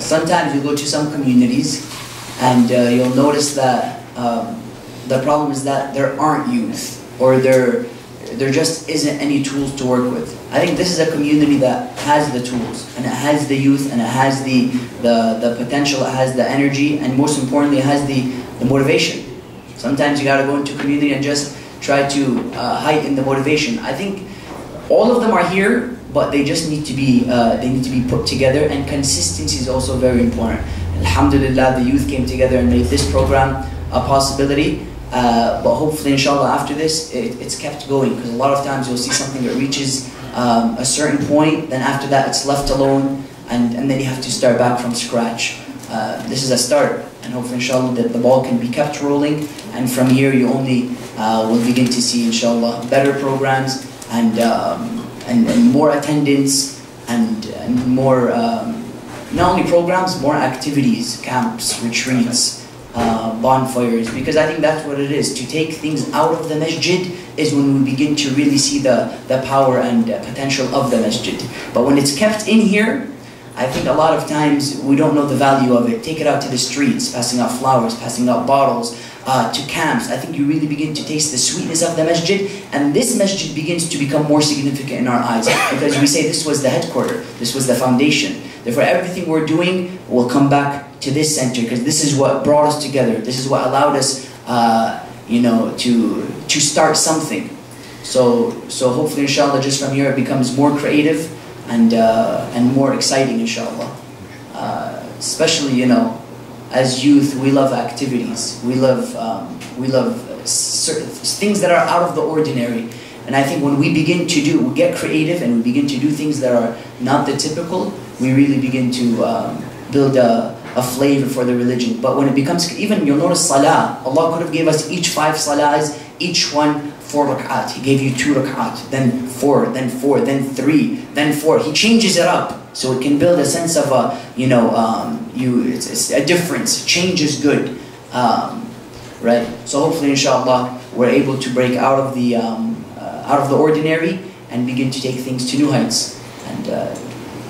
sometimes you go to some communities and you'll notice that the problem is that there aren't youth, or there just isn't any tools to work with. I think this is a community that has the tools, and it has the youth, and it has the potential, it has the energy, and most importantly, it has the motivation. Sometimes you gotta go into a community and just try to heighten the motivation. I think all of them are here, but they just need to be put together, and consistency is also very important. Alhamdulillah, the youth came together and made this program a possibility. But hopefully, inshallah, after this, it's kept going, because a lot of times you'll see something that reaches a certain point, then after that it's left alone, and then you have to start back from scratch. This is a start, and hopefully, inshallah, that the ball can be kept rolling, and from here you only will begin to see, inshallah, better programs, and more attendance, and more, not only programs, more activities, camps, retreats, bonfires, because I think that's what it is. To take things out of the masjid is when we begin to really see the power and potential of the masjid. But when it's kept in here, I think a lot of times we don't know the value of it. Take it out to the streets, passing out flowers, passing out bottles, to camps. I think you really begin to taste the sweetness of the masjid, and this masjid begins to become more significant in our eyes, because we say this was the headquarters, this was the foundation. Therefore, everything we're doing will come back to this center, because this is what brought us together. This is what allowed us, to start something. So hopefully, inshallah, just from here it becomes more creative and more exciting, inshallah. Especially, as youth, we love activities. We love certain things that are out of the ordinary. And I think when we begin to we get creative and we begin to do things that are not the typical, we really begin to build a flavor for the religion. But when it becomes, even you'll notice salah, Allah could have gave us each 5 salahs, each one 4 rak'at. He gave you 2 rak'at, then 4, then 4, then 3, then 4. He changes it up so it can build a sense of it's a difference. Change is good, right? So hopefully, inshallah, we're able to break out of the ordinary and begin to take things to new heights. And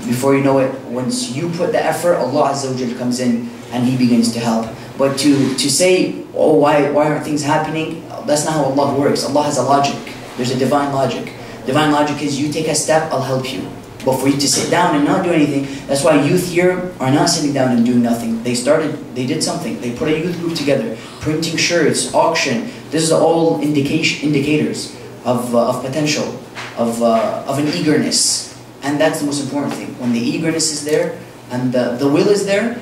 before you know it, once you put the effort, Allah Azza wa Jal comes in and He begins to help. But to say, oh, why aren't things happening? That's not how Allah works. Allah has a logic. There's a divine logic. Divine logic is, you take a step, I'll help you. But for you to sit down and not do anything, that's why youth here are not sitting down and doing nothing. They did something. They put a youth group together, printing shirts, auction. This is all indicators of potential, of an eagerness. And that's the most important thing. When the eagerness is there and the will is there,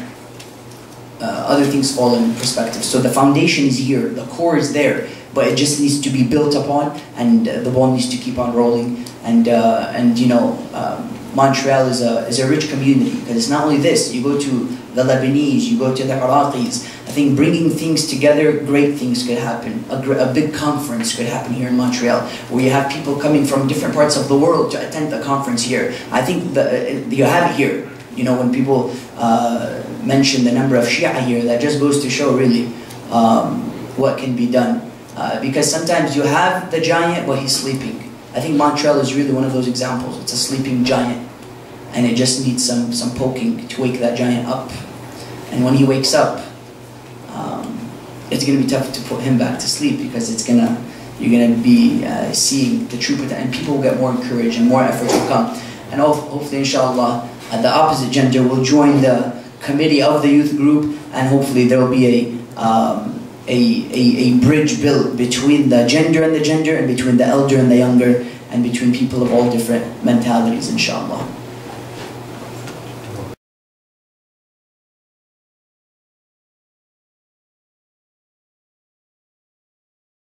other things fall in perspective. So the foundation is here, the core is there, but it just needs to be built upon, and the ball needs to keep on rolling. And Montreal is a rich community, because it's not only this. You go to the Lebanese, you go to the Iraqis. I think bringing things together, great things could happen. A big conference could happen here in Montreal, where you have people coming from different parts of the world to attend the conference here. I think you have it here. When people mention the number of Shia here, that just goes to show really what can be done. Because sometimes you have the giant, but he's sleeping. I think Montreal is really one of those examples. It's a sleeping giant, and it just needs some poking to wake that giant up. And when he wakes up, it's going to be tough to put him back to sleep, because you're going to be seeing the true potential, and people will get more encouraged and more efforts will come. And hopefully, inshallah, the opposite gender will join the committee of the youth group, and hopefully there will be a bridge built between the gender, and between the elder and the younger, and between people of all different mentalities, inshallah.